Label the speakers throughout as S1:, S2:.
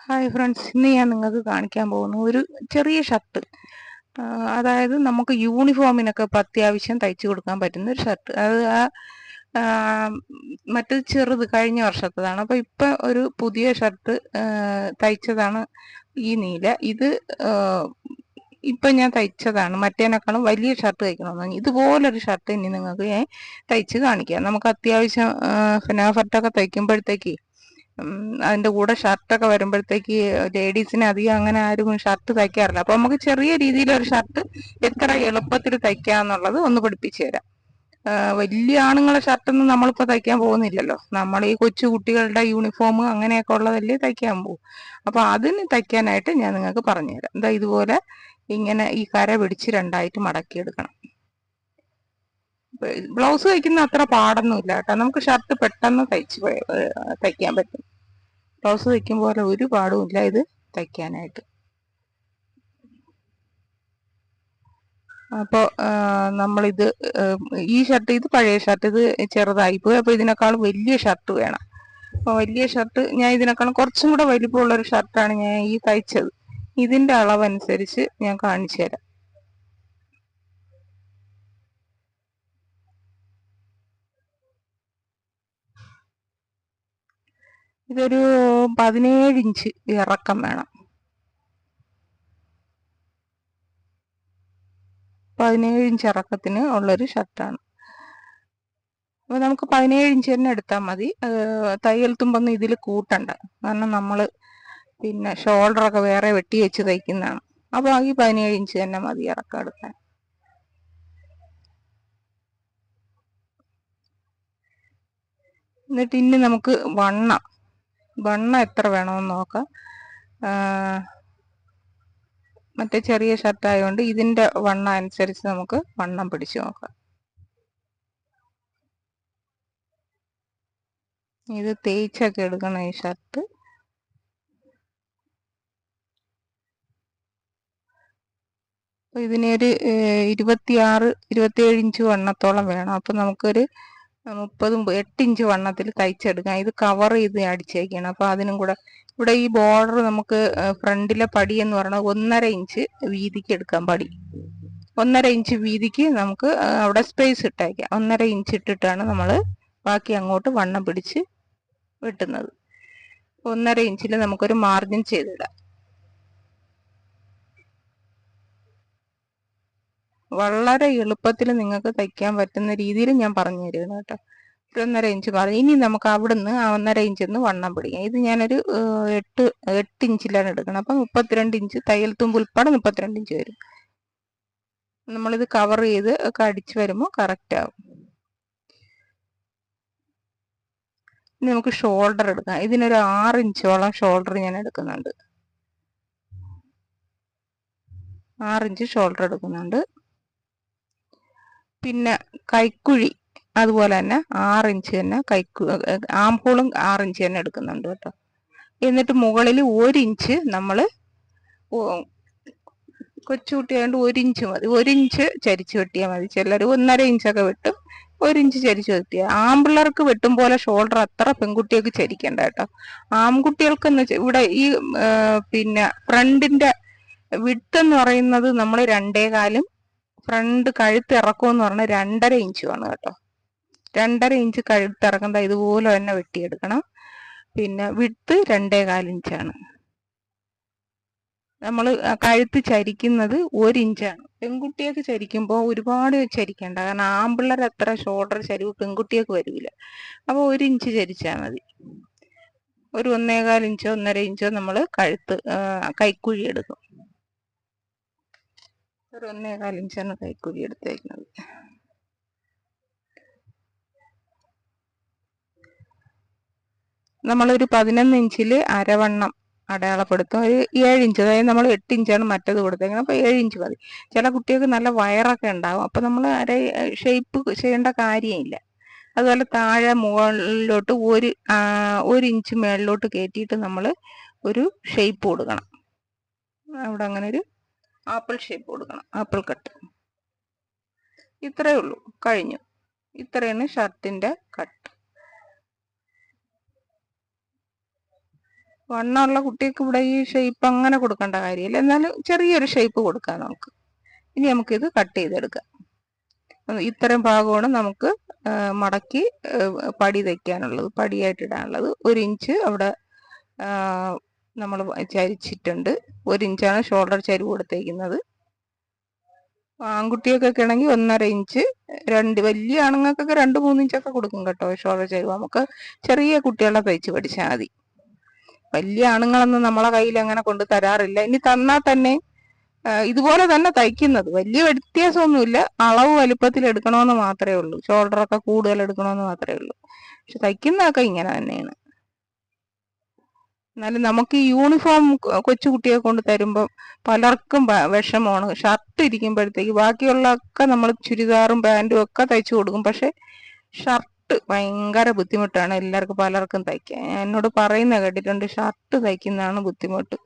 S1: Hi friends, ഇന്ന് ഞാൻ നിങ്ങൾക്ക് കാണിക്കാൻ പോകുന്ന ഒരു ചെറിയ ഷർട്ട്. അതായത് നമുക്ക് യൂണിഫോമിനൊക്കെ ഇപ്പം അത്യാവശ്യം തയ്ച്ചു കൊടുക്കാൻ പറ്റുന്ന ഒരു ഷർട്ട്. അത് ആ, മറ്റേത് ചെറുത് കഴിഞ്ഞ വർഷത്തതാണ്. അപ്പോൾ ഇപ്പം ഒരു പുതിയ ഷർട്ട് തയ്ച്ചതാണ് ഈ നീല. ഇത് ഇപ്പം ഞാൻ തയ്ച്ചതാണ്. മറ്റേനേക്കാളും വലിയ ഷർട്ട് തയ്ക്കണമെന്ന്. ഇതുപോലൊരു ഷർട്ട് ഇനി നിങ്ങൾക്ക് ഞാൻ തയ്ച്ച് കാണിക്കാം. നമുക്ക് അത്യാവശ്യം ഫിനാഫർട്ടൊക്കെ തയ്ക്കുമ്പോഴത്തേക്ക് അതിൻ്റെ കൂടെ ഷർട്ടൊക്കെ വരുമ്പോഴത്തേക്ക് ലേഡീസിന് അധികം അങ്ങനെ ആരും ഷർട്ട് തയ്ക്കാറില്ല. അപ്പോൾ നമുക്ക് ചെറിയ രീതിയിലൊരു ഷർട്ട് എത്ര എളുപ്പത്തിൽ തയ്ക്കാന്നുള്ളത് ഒന്ന് പഠിപ്പിച്ചു തരാം. വലിയ ആണുങ്ങളെ ഷർട്ടൊന്നും നമ്മളിപ്പോൾ തയ്ക്കാൻ പോകുന്നില്ലല്ലോ. നമ്മൾ ഈ കൊച്ചു കുട്ടികളുടെ യൂണിഫോം അങ്ങനെയൊക്കെ ഉള്ളതല്ലേ തയ്ക്കാൻ പോകും. അപ്പോൾ അതിന് തയ്ക്കാനായിട്ട് ഞാൻ നിങ്ങൾക്ക് പറഞ്ഞുതരാം. എന്താ ഇതുപോലെ ഇങ്ങനെ ഈ കര പിടിച്ച് രണ്ടായിട്ട് മടക്കിയെടുക്കണം. ബ്ലൗസ് തയ്ക്കുന്ന അത്ര പാടൊന്നുമില്ല കേട്ടോ. നമുക്ക് ഷർട്ട് പെട്ടെന്ന് തയ്ക്കാൻ പറ്റും. ബ്ലൗസ് തയ്ക്കും പോലെ ഒരു പാടുമില്ല ഇത് തയ്ക്കാനായിട്ട്. അപ്പോൾ നമ്മളിത് ഈ ഷർട്ട്, ഇത് പഴയ ഷർട്ട്, ഇത് ചെറുതായിപ്പോയി. അപ്പോൾ ഇതിനേക്കാളും വലിയ ഷർട്ട് വേണം. അപ്പോൾ വലിയ ഷർട്ട് ഞാൻ ഇതിനേക്കാളും കുറച്ചും കൂടെ വലിപ്പമുള്ളൊരു ഷർട്ടാണ് ഞാൻ ഈ തയ്ച്ചത്. ഇതിൻ്റെ അളവനുസരിച്ച് ഞാൻ കാണിച്ചു തരാം. ഇതൊരു 17 ഇഞ്ച് ഇറക്കം വേണം. 17 ഇഞ്ച് ഇറക്കത്തിന് ഉള്ളൊരു ഷർട്ടാണ്. അപ്പോൾ നമുക്ക് 17 ഇഞ്ച് തന്നെ എടുത്താൽ മതി. തയ്യൽ തുമ്പൊന്നും ഇതിൽ കൂട്ടണ്ട. കാരണം നമ്മൾ പിന്നെ ഷോൾഡറൊക്കെ വേറെ വെട്ടി വെച്ച് തയ്ക്കുന്നതാണ്. അപ്പോൾ ഈ 17 ഇഞ്ച് തന്നെ മതി ഇറക്കം എടുക്കാൻ. എന്നിട്ട് ഇനി നമുക്ക് വണ്ണം എത്ര വേണമെന്ന് നോക്കാം. മറ്റേ ചെറിയ ഷർട്ടായതുകൊണ്ട് ഇതിൻ്റെ വണ്ണം അനുസരിച്ച് നമുക്ക് വണ്ണം പിടിച്ചു നോക്കാം. ഇത് തേച്ചൊക്കെ എടുക്കണം ഈ ഷർട്ട്. അപ്പോൾ ഇതിനൊരു 26-27 ഇഞ്ച് വണ്ണത്തോളം വേണം. അപ്പോൾ നമുക്കൊരു 8 ഇഞ്ച് വണ്ണത്തിൽ തയ്ച്ചെടുക്കാം. ഇത് കവർ ചെയ്ത് അടിച്ചേക്കണം. അപ്പോൾ അതിനും കൂടെ ഇവിടെ ഈ ബോർഡർ നമുക്ക് ഫ്രണ്ടിലെ പടി എന്ന് പറയുന്നത് 1.5 ഇഞ്ച് വീതിക്ക് എടുക്കാം. പടി 1.5 ഇഞ്ച് വീതിക്ക് നമുക്ക് അവിടെ സ്പേസ് ഇട്ടേക്കാം. 1.5 ഇഞ്ച് ഇട്ടിട്ടാണ് നമ്മൾ ബാക്കി അങ്ങോട്ട് വണ്ണം പിടിച്ച് വെട്ടുന്നത്. 1.5 ഇഞ്ചിൽ നമുക്കൊരു മാർജിൻ ചെയ്തിടാം. വളരെ എളുപ്പത്തിൽ നിങ്ങൾക്ക് തയ്ക്കാൻ പറ്റുന്ന രീതിയിൽ ഞാൻ പറഞ്ഞു തരുന്നു കേട്ടോ. 1.5 ഇഞ്ച് മാർജിൻ. ഇനി നമുക്ക് അവിടുന്ന് 1.5 ഇഞ്ചിന്ന് വണ്ണം പിടിക്കാം. ഇത് ഞാനൊരു 8 ഇഞ്ചിലാണ് എടുക്കണം. അപ്പം 32 ഇഞ്ച് തയ്യൽ തുമ്പ് ഉൾപ്പെടെ 32 ഇഞ്ച് വരും. നമ്മളിത് കവർ ചെയ്ത് ഒക്കെ അടിച്ചു വരുമ്പോൾ കറക്റ്റ് ആവും. ഇനി നമുക്ക് ഷോൾഡർ എടുക്കാം. ഇതിനൊരു 6 ഇഞ്ചോളം ഷോൾഡർ ഞാൻ എടുക്കുന്നുണ്ട്. 6 ഇഞ്ച് ഷോൾഡർ എടുക്കുന്നുണ്ട്. പിന്നെ കൈക്കുഴി അതുപോലെ തന്നെ 6 ഇഞ്ച് തന്നെ ആംഹോളും 6 ഇഞ്ച് തന്നെ എടുക്കുന്നുണ്ട് കേട്ടോ. എന്നിട്ട് മുകളിൽ 1 ഇഞ്ച് നമ്മൾ കൊച്ചുകുട്ടിയായതുകൊണ്ട് 1 ഇഞ്ച് മതി. 1 ഇഞ്ച് ചരിച്ച് വെട്ടിയാൽ മതി. ചിലർ 1.5 ഇഞ്ചൊക്കെ വെട്ടും. 1 ഇഞ്ച് ചരിച്ച് വെട്ടിയാൽ. ആമ്പിള്ളേർക്ക് വെട്ടും പോലെ ഷോൾഡർ അത്ര പെൺകുട്ടികൾക്ക് ചരിക്കണ്ട കേട്ടോ. ആൺകുട്ടികൾക്കെന്ന് വെച്ചാൽ ഇവിടെ ഈ പിന്നെ ഫ്രണ്ടിന്റെ വിഡ്ത്ത് എന്ന് പറയുന്നത് നമ്മൾ 2.25, ഫ്രണ്ട് കഴുത്ത് ഇറക്കം എന്ന് പറഞ്ഞാൽ 2.5 ഇഞ്ചുമാണ് കേട്ടോ. 2.5 ഇഞ്ച് കഴുത്തിറക്കുന്നത് ഇതുപോലെ തന്നെ വെട്ടിയെടുക്കണം. പിന്നെ വിഡ്ത്ത് 2.25 ഇഞ്ചാണ്. നമ്മൾ കഴുത്ത് ചരിക്കുന്നത് 1 ഇഞ്ചാണ്. പെൺകുട്ടിയൊക്കെ ചരിക്കുമ്പോൾ ഒരുപാട് ചരിക്കണ്ട. കാരണം ആൺപിള്ളേർ അത്ര ഷോൾഡർ ചരിവ് പെൺകുട്ടിയൊക്കെ വരില്ല. അപ്പോൾ 1 ഇഞ്ച് ചരിച്ചാൽ മതി. ഒരു 1.25 ഇഞ്ചോ 1.5 ഇഞ്ചോ നമ്മൾ കൈക്കുഴി എടുക്കും. ഒരു 1.25 ഇഞ്ചാണ് കൈക്കുഴി എടുത്തേക്കുന്നത്. നമ്മളൊരു 11 ഇഞ്ചിൽ അരവണ്ണം അടയാളപ്പെടുത്തും. ഒരു 7 ഇഞ്ച്, അതായത് നമ്മൾ 8 ഇഞ്ചാണ് മറ്റത് കൊടുത്തേക്കുന്നത്. അപ്പോൾ 7 ഇഞ്ച് മതി. ചില കുട്ടികൾക്ക് നല്ല വയറൊക്കെ ഉണ്ടാവും. അപ്പോൾ നമ്മൾ ഷേപ്പ് ചെയ്യേണ്ട കാര്യമില്ല. അതുപോലെ താഴെ മുകളിലോട്ട് 1 ഇഞ്ച് മേളിലോട്ട് കയറ്റിയിട്ട് നമ്മൾ ഒരു ഷേപ്പ് കൊടുക്കണം. അവിടെ അങ്ങനെ ഒരു ആപ്പിൾ ഷേപ്പ് കൊടുക്കണം. Apple cut. ഇത്രയേ ഉള്ളൂ, കഴിഞ്ഞു. ഇത്രയാണ് ഷർട്ടിൻ്റെ കട്ട്. വണ്ണമുള്ള കുട്ടിക്ക് ഇവിടെ ഈ ഷേപ്പ് അങ്ങനെ കൊടുക്കേണ്ട കാര്യമില്ല, എന്നാലും ചെറിയൊരു ഷേപ്പ് കൊടുക്കാം നമുക്ക്. ഇനി നമുക്കിത് കട്ട് ചെയ്തെടുക്കാം. ഇത്തരം ഭാഗമാണ് നമുക്ക് മടക്കി പടി തയ്ക്കാനുള്ളത്, പടിയായിട്ട് ഇടാനുള്ളത്. 1 ഇഞ്ച് അവിടെ നമ്മൾ ചരിച്ചിട്ടുണ്ട്. 1 ഇഞ്ചാണ് ഷോൾഡർ ചരിവ് കൊടുത്തേക്കുന്നത്. ആൺകുട്ടികൾക്കൊക്കെ ആണെങ്കിൽ 1.5 ഇഞ്ച്, വലിയ ആണുങ്ങൾക്കൊക്കെ 2-3 ഇഞ്ചൊക്കെ കൊടുക്കും കേട്ടോ ഷോൾഡർ ചരിവ്. നമുക്ക് ചെറിയ കുട്ടികളെ തയ്ച്ച് പഠിച്ചാൽ മതി. വലിയ ആണുങ്ങളൊന്നും നമ്മളെ കയ്യിൽ അങ്ങനെ കൊണ്ട് തരാറില്ല. ഇനി തന്നാൽ തന്നെ ഇതുപോലെ തന്നെ തയ്ക്കുന്നത്, വലിയ വ്യത്യാസമൊന്നുമില്ല. അളവ് വലുപ്പത്തിൽ എടുക്കണമെന്ന് മാത്രമേ ഉള്ളൂ, ഷോൾഡറൊക്കെ കൂടുതൽ എടുക്കണമെന്ന് മാത്രമേ ഉള്ളൂ. പക്ഷെ തയ്ക്കുന്നതൊക്കെ ഇങ്ങനെ തന്നെയാണ്. എന്നാലും നമുക്ക് ഈ യൂണിഫോം കൊച്ചു കുട്ടിയെ കൊണ്ട് തരുമ്പോൾ പലർക്കും വിഷമമാണ്. ഷർട്ട് ഇരിക്കുമ്പോഴത്തേക്ക് ബാക്കിയുള്ളതൊക്കെ നമ്മൾ ചുരിദാറും പാൻറ്റും ഒക്കെ തയ്ച്ചു കൊടുക്കും, പക്ഷെ ഷർട്ട് ഭയങ്കര ബുദ്ധിമുട്ടാണ് എല്ലാവർക്കും, പലർക്കും തയ്ക്കാൻ. എന്നോട് പറയുന്ന കേട്ടിട്ടുണ്ട്, ഷർട്ട് തയ്ക്കുന്നതാണ് ബുദ്ധിമുട്ട്.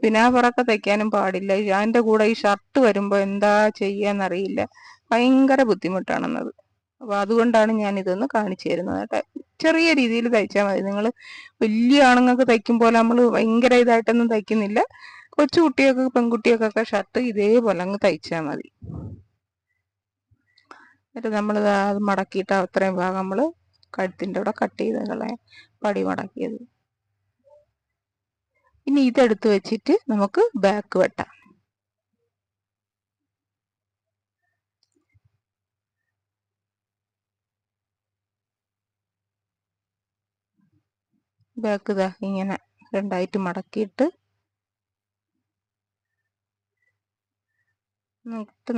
S1: പിന്നാപറൊക്കെ തയ്ക്കാനും പാടില്ല. അതിൻ്റെ കൂടെ ഈ ഷർട്ട് വരുമ്പോൾ എന്താ ചെയ്യാന്നറിയില്ല, ഭയങ്കര ബുദ്ധിമുട്ടാണെന്നത്. അപ്പോൾ അതുകൊണ്ടാണ് ഞാൻ ഇതൊന്ന് കാണിച്ചു തരുന്നത് കേട്ടോ. ചെറിയ രീതിയിൽ തയ്ച്ചാൽ മതി. നിങ്ങൾ വലിയ ആണുങ്ങൾക്ക് തയ്ക്കും പോലെ നമ്മൾ ഭയങ്കര ഇതായിട്ടൊന്നും തയ്ക്കുന്നില്ല. കൊച്ചു കുട്ടികൾക്ക് പെൺകുട്ടികൾക്കൊക്കെ ഷർട്ട് ഇതേപോലെ അങ്ങ് തയ്ച്ചാൽ മതി. എന്നിട്ട് നമ്മൾ അത് മടക്കിയിട്ട് അത്രയും ഭാഗം നമ്മൾ കഴുത്തിൻ്റെ അവിടെ കട്ട് ചെയ്ത് കളയാം, പടി മടക്കിയത്. ഇനി ഇതെടുത്ത് വെച്ചിട്ട് നമുക്ക് ബാക്ക് വെട്ടാം. ബാക്ക് ഇതാ ഇങ്ങനെ 2ആയിട്ട് മടക്കിയിട്ട്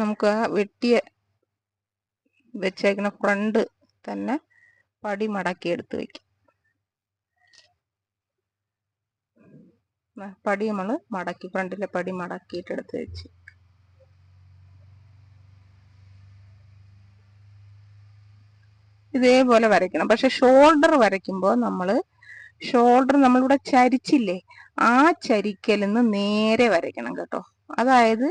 S1: നമുക്ക് ആ വെട്ടിയ വെച്ചേക്കുന്ന ഫ്രണ്ട് തന്നെ പടി മടക്കി എടുത്ത് വെക്കും. പടി നമ്മൾ മടക്കി, ഫ്രണ്ടിലെ പടി മടക്കിയിട്ട് എടുത്ത് വെച്ച് ഇതേപോലെ വരയ്ക്കണം. പക്ഷെ ഷോൾഡർ വരയ്ക്കുമ്പോൾ ഷോൾഡർ നമ്മളിവിടെ ചരിച്ചില്ലേ, ആ ചരിക്കലിൽ നിന്ന് നേരെ വരയ്ക്കണം കേട്ടോ. അതായത്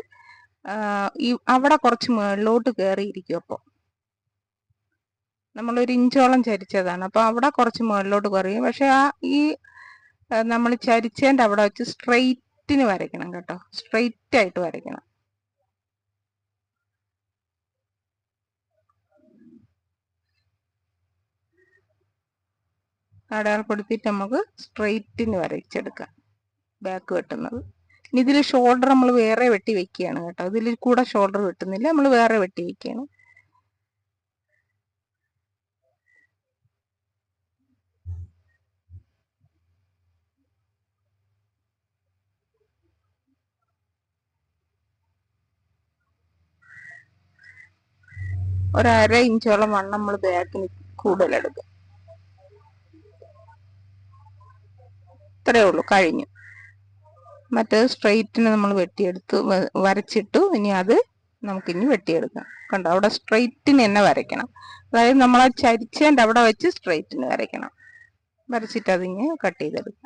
S1: ഈ അവിടെ കുറച്ച് മുകളിലോട്ട് കയറിയിരിക്കും. അപ്പോൾ നമ്മൾ 1 ഇഞ്ചോളം ചരിച്ചതാണ്, അപ്പോൾ അവിടെ കുറച്ച് മുകളിലോട്ട് കയറിയും. പക്ഷെ ഈ നമ്മൾ ചരിച്ചതിൻ്റെ അവിടെ വെച്ച് സ്ട്രെയിറ്റിന് വരയ്ക്കണം കേട്ടോ, സ്ട്രെയിറ്റ് ആയിട്ട് വരയ്ക്കണം. അടയാളപ്പെടുത്തിയിട്ട് നമുക്ക് സ്ട്രെയിറ്റിന് വരച്ചെടുക്കാം ബാക്ക് വെട്ടുന്നത്. ഇനി ഇതിൽ ഷോൾഡർ നമ്മൾ വേറെ വെട്ടി വെക്കുകയാണ് കേട്ടോ. ഇതിൽ കൂടെ ഷോൾഡർ വെട്ടുന്നില്ല, നമ്മൾ വേറെ വെട്ടി വെക്കുകയാണ്. ഒരു 1/2 ഇഞ്ചോളം വണ്ണം നമ്മൾ ബാക്കിന് കൂടുതലെടുക്കും. ഇത്രയേ ഉള്ളൂ, കഴിഞ്ഞു. മറ്റേത് സ്ട്രെയിറ്റിന് നമ്മൾ വെട്ടിയെടുത്ത് വരച്ചിട്ടു. ഇനി അത് നമുക്കിനി വെട്ടിയെടുക്കാം. കണ്ടോ, അവിടെ സ്ട്രെയിറ്റിന് തന്നെ വരയ്ക്കണം. അതായത് നമ്മൾ ആ ചരിച്ചതിൻ്റെ അവിടെ വെച്ച് സ്ട്രെയിറ്റിന് വരയ്ക്കണം. വരച്ചിട്ട് അതിങ്ങനെ കട്ട് ചെയ്തെടുക്കാം.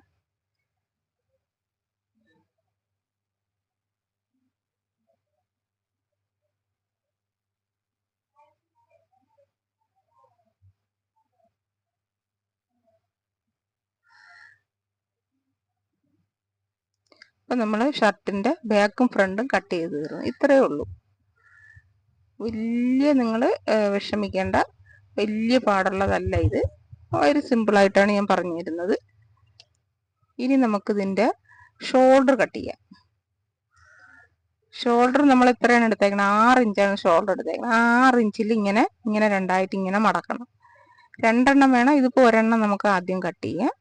S1: അപ്പം നമ്മൾ ഷർട്ടിൻ്റെ ബാക്കും ഫ്രണ്ടും കട്ട് ചെയ്ത് തീർന്നു. ഇത്രയേ ഉള്ളൂ. വലിയ നിങ്ങൾ വിഷമിക്കേണ്ട, വലിയ പാടുള്ളതല്ല ഇത്. ഒരു സിമ്പിളായിട്ടാണ് ഞാൻ പറഞ്ഞു തരുന്നത്. ഇനി നമുക്കിതിൻ്റെ ഷോൾഡർ കട്ട് ചെയ്യാം. ഷോൾഡർ നമ്മൾ എത്രയാണ് എടുത്തേക്കണം? 6 ഇഞ്ചാണ് ഷോൾഡർ എടുത്തേക്കണം. 6 ഇഞ്ചിൽ ഇങ്ങനെ 2ആയിട്ട് ഇങ്ങനെ മടക്കണം. 2 വേണം. ഇതിപ്പോൾ 1 നമുക്ക് ആദ്യം കട്ട് ചെയ്യാം.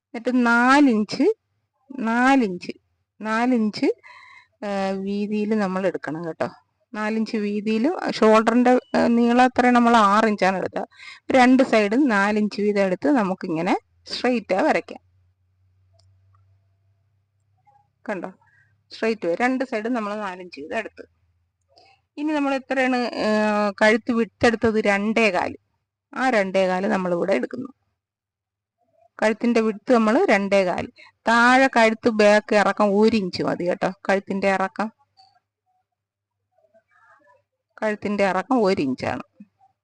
S1: എന്നിട്ട് 4 ഇഞ്ച് വീതിയിൽ നമ്മൾ എടുക്കണം കേട്ടോ. 4 ഇഞ്ച് വീതിയിൽ ഷോൾഡറിൻ്റെ നീളം എത്ര? നമ്മൾ 6 ഇഞ്ചാണ് എടുത്തത്. 2 സൈഡും 4 ഇഞ്ച് വീതം എടുത്ത് നമുക്കിങ്ങനെ സ്ട്രെയിറ്റായി വരയ്ക്കാം. കണ്ടോ, സ്ട്രെയിറ്റ് വരും. 2 സൈഡും നമ്മൾ 4 ഇഞ്ച് വീതം എടുത്ത്. ഇനി നമ്മൾ എത്രയാണ് കഴുത്ത് വിട്ടെടുത്തത്? 2.25. ആ 2.25 നമ്മളിവിടെ എടുക്കുന്നു. കഴുത്തിൻ്റെ വിട്ട് നമ്മൾ 2.25. താഴെ കഴുത്ത് ബാക്ക് ഇറക്കം 1 ഇഞ്ച് മതി കേട്ടോ. കഴുത്തിൻ്റെ ഇറക്കം 1 ഇഞ്ചാണ്.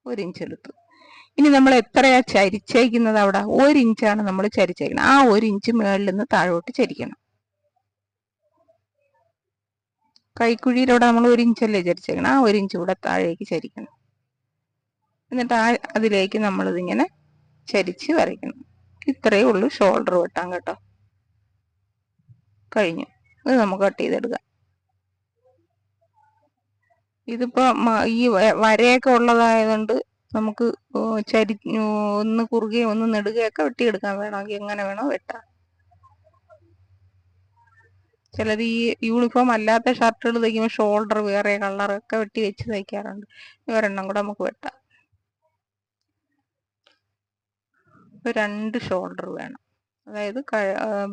S1: 1 ഇഞ്ച് എടുത്തു. ഇനി നമ്മൾ എത്രയാ ചരിച്ചേക്കുന്നത്? അവിടെ 1 ഇഞ്ചാണ് നമ്മൾ ചരിച്ചേക്കുന്നത്. ആ 1 ഇഞ്ച് മേളിൽ നിന്ന് താഴോട്ട് ചരിക്കണം. കൈക്കുഴിയിലൂടെ നമ്മൾ 1 ഇഞ്ചല്ലേ ചരിച്ചേക്കണം, ആ 1 ഇഞ്ച് കൂടെ താഴേക്ക് ചരിക്കണം. എന്നിട്ട് അതിലേക്ക് നമ്മളിതിങ്ങനെ ചരിച്ച് വരയ്ക്കണം. ഇത്രയേ ഉള്ളൂ ഷോൾഡർ വെട്ടാൻ കേട്ടോ. കഴിഞ്ഞു. ഇത് നമുക്ക് കട്ട് ചെയ്തെടുക്കാം. ഇതിപ്പോ ഈ വരയൊക്കെ ഉള്ളതായതുകൊണ്ട് നമുക്ക് ഒന്ന് കുറുകയും ഒന്ന് നെടുകയൊക്കെ വെട്ടിയെടുക്കാൻ വേണമെങ്കിൽ എങ്ങനെ വേണോ വെട്ടാം. ചിലർ ഈ യൂണിഫോം അല്ലാത്ത ഷർട്ടുകൾ തയ്ക്കുമ്പോൾ ഷോൾഡർ വേറെ കളറൊക്കെ വെട്ടി വെച്ച് തയ്ക്കാറുണ്ട്. ഒരെണ്ണം കൂടെ നമുക്ക് വെട്ടാം. 2 ഷോൾഡർ വേണം. അതായത്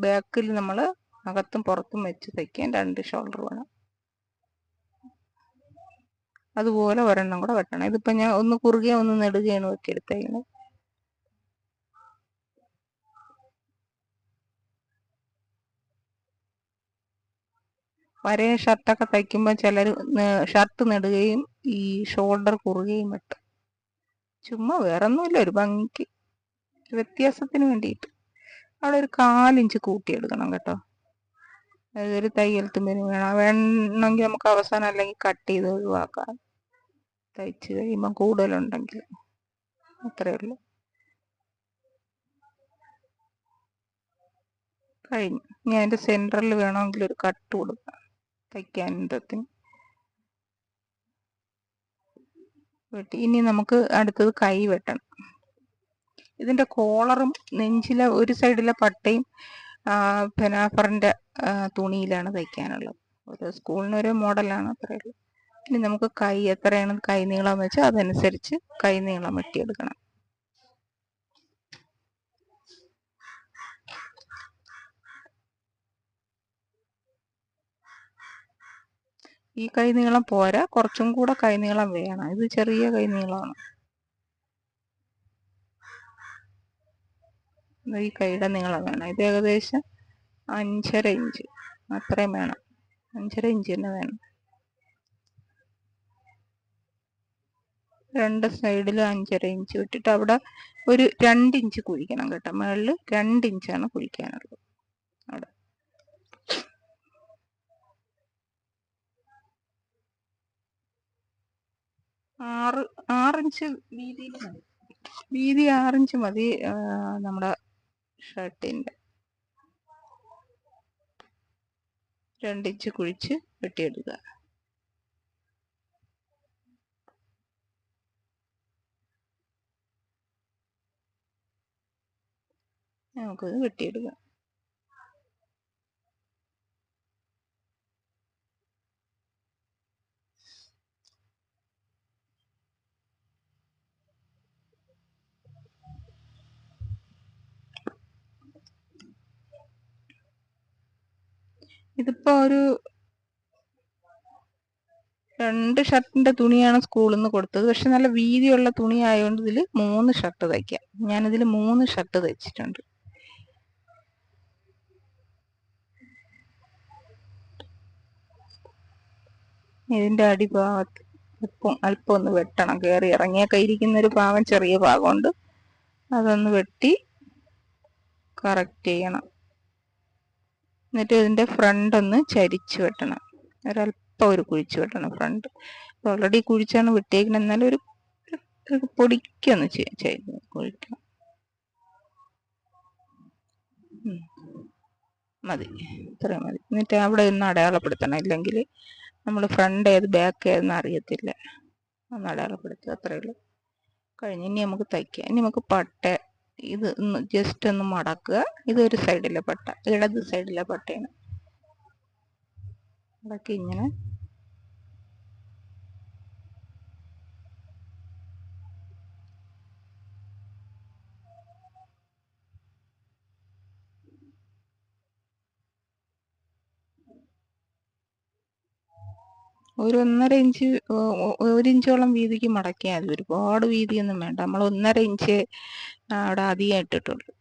S1: ബാക്കിൽ നമ്മൾ അകത്തും പുറത്തും വെച്ച് തയ്ക്കാൻ 2 ഷോൾഡർ വേണം. അതുപോലെ ഒരെണ്ണം കൂടെ വെട്ടണം. ഇതിപ്പോ ഞാൻ ഒന്ന് കുറുകയും ഒന്ന് നെടുകയാണ് വെട്ടിയെടുത്തേക്കുന്നത്. വരയും ഷർട്ടൊക്കെ തയ്ക്കുമ്പോൾ ചിലർ ഷർട്ട് നെടുകയും ഈ ഷോൾഡർ കുറുകയും വെട്ടും. ചുമ്മാ വേറൊന്നുമില്ല, ഒരു ഭംഗിക്ക്, വ്യത്യാസത്തിന് വേണ്ടിയിട്ട്. അവിടെ ഒരു 1/4 ഇഞ്ച് കൂട്ടിയെടുക്കണം കേട്ടോ. അതൊരു തയ്യൽ തുമ്പിന് വേണമെങ്കിൽ നമുക്ക് അവസാനം അല്ലെങ്കിൽ കട്ട് ചെയ്ത് ഒഴിവാക്കാം, തയ്ച്ച് കഴിയുമ്പോൾ കൂടുതലുണ്ടെങ്കിൽ. അത്രയേ ഉള്ളൂ. കഴിഞ്ഞു. ഞാൻ അതിൻ്റെ സെൻറ്ററിൽ വേണമെങ്കിൽ ഒരു കട്ട് കൊടുക്കാം തയ്ക്കാനത്തിന് വെട്ടി. ഇനി നമുക്ക് അടുത്തത് കൈ വെട്ടണം. ഇതിൻ്റെ കോളറും നെഞ്ചിലെ ഒരു സൈഡിലെ പട്ടയും പെനാഫറിൻ്റെ തുണിയിലാണ് തയ്ക്കാനുള്ളത്. ഓരോ സ്കൂളിന് ഓരോ മോഡലാണ്, അത്രയേ ഉള്ളൂ. ഇനി നമുക്ക് കൈ എത്രയാണ് കൈ നീളം വെച്ചാൽ അതനുസരിച്ച് കൈ നീളം വെട്ടിയെടുക്കണം. ഈ കൈ നീളം പോരാ, കുറച്ചും കൂടെ കൈ നീളം വേണം. ഇത് ചെറിയ കൈ നീളമാണ്. ഈ കൈയുടെ നീളം വേണം. ഇത് ഏകദേശം 5.5 ഇഞ്ച് അത്രയും വേണം. 5.5 ഇഞ്ച് തന്നെ വേണം. 2 സൈഡിലും 5.5 ഇഞ്ച് വിട്ടിട്ട് അവിടെ ഒരു 2 ഇഞ്ച് കുഴിക്കണം കേട്ടോ. മുകളിൽ 2 ഇഞ്ചാണ് കുഴിക്കാനുള്ളത്. അവിടെ 6 ഇഞ്ച് വീതിയിൽ മതി. വീതി 6 ഇഞ്ച് മതി നമ്മുടെ ഷർട്ടിൻ്റെ. 2 ഇഞ്ച് കുഴിച്ച് വെട്ടിയെടുക്കുക. നമുക്കത് വെട്ടിയെടുക്കാം. ഇതിപ്പോ ഒരു 2 ഷർട്ടിന്റെ തുണിയാണ് സ്കൂളിൽ നിന്ന് കൊടുത്തത്. പക്ഷെ നല്ല വീതിയുള്ള തുണി ആയതുകൊണ്ട് ഇതിൽ 3 ഷർട്ട് തയ്ക്കാം. ഞാനിതിൽ 3 ഷർട്ട് തയ്ച്ചിട്ടുണ്ട്. ഇതിന്റെ അടിഭാഗത്ത് അല്പം ഒന്ന് വെട്ടണം. കയറി ഇറങ്ങിയൊക്കെ ഇരിക്കുന്ന ഒരു ഭാഗം, ചെറിയ ഭാഗമുണ്ട്, അതൊന്ന് വെട്ടി കറക്റ്റ് ചെയ്യണം. എന്നിട്ട് ഇതിന്റെ ഫ്രണ്ട് ഒന്ന് ചരിച്ച് വെട്ടണം. ഒരല്പം ഒരു കുഴിച്ച് വെട്ടണം ഫ്രണ്ട്. ഓൾറെഡി കുഴിച്ചാണ് വെട്ടിയേക്കുന്നത്, എന്നാലും ഒരു പൊടിക്കൊന്ന് കുഴിക്കണം. മതി, ഇത്രയും മതി. എന്നിട്ട് അവിടെ ഒന്ന് അടയാളപ്പെടുത്തണം, ഇല്ലെങ്കിൽ നമ്മൾ ഫ്രണ്ട് ഏത് ബാക്ക് ഏതെന്ന് അറിയത്തില്ല. ഒന്ന് അടയാളപ്പെടുത്തുക, അത്രയേ ഉള്ളൂ. കഴിഞ്ഞ് ഇനി നമുക്ക് തയ്ക്കാം. ഇനി നമുക്ക് പട്ട ഇത് ഒന്ന് ജസ്റ്റ് ഒന്ന് മടക്കുക. ഇതൊരു സൈഡിലെ പട്ട, ഇടത് സൈഡിലെ പട്ടയാണ്. മടക്കി ഇങ്ങനെ ഒരു 1.5 ഇഞ്ച്, 1 ഇഞ്ചോളം വീതിക്ക് മടക്കിയാൽ മതി. ഒരുപാട് വീതിയൊന്നും വേണ്ട. നമ്മൾ 1.5 ഇഞ്ച് അവിടെ അധികം ഇട്ടിട്ടുള്ളൂ.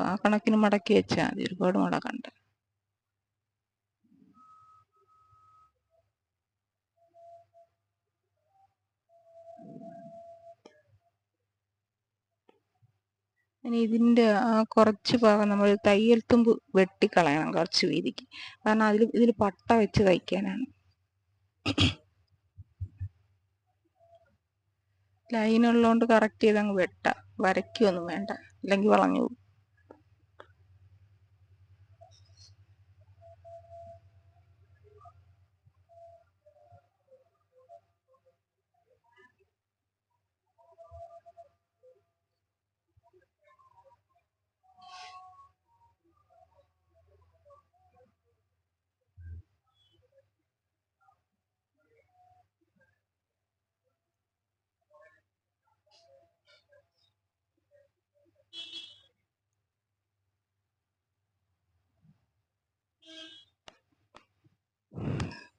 S1: ആ കണക്കിന് മടക്കി വെച്ചാൽ മതി, ഒരുപാട് മടക്കണ്ട. ഇനി ഇതിൻ്റെ കുറച്ച് ഭാഗം നമ്മൾ തയ്യൽ തുമ്പ് വെട്ടിക്കളയണം കുറച്ച് വീതിക്ക്. കാരണം ഇതിൽ പട്ട വെച്ച് തയ്ക്കാനാണ്. ലൈനുള്ളതുകൊണ്ട് കറക്റ്റ് ചെയ്തങ്ങ് വെട്ടാം, വരയ്ക്കൊന്നും വേണ്ട, അല്ലെങ്കിൽ വളഞ്ഞു പോകും.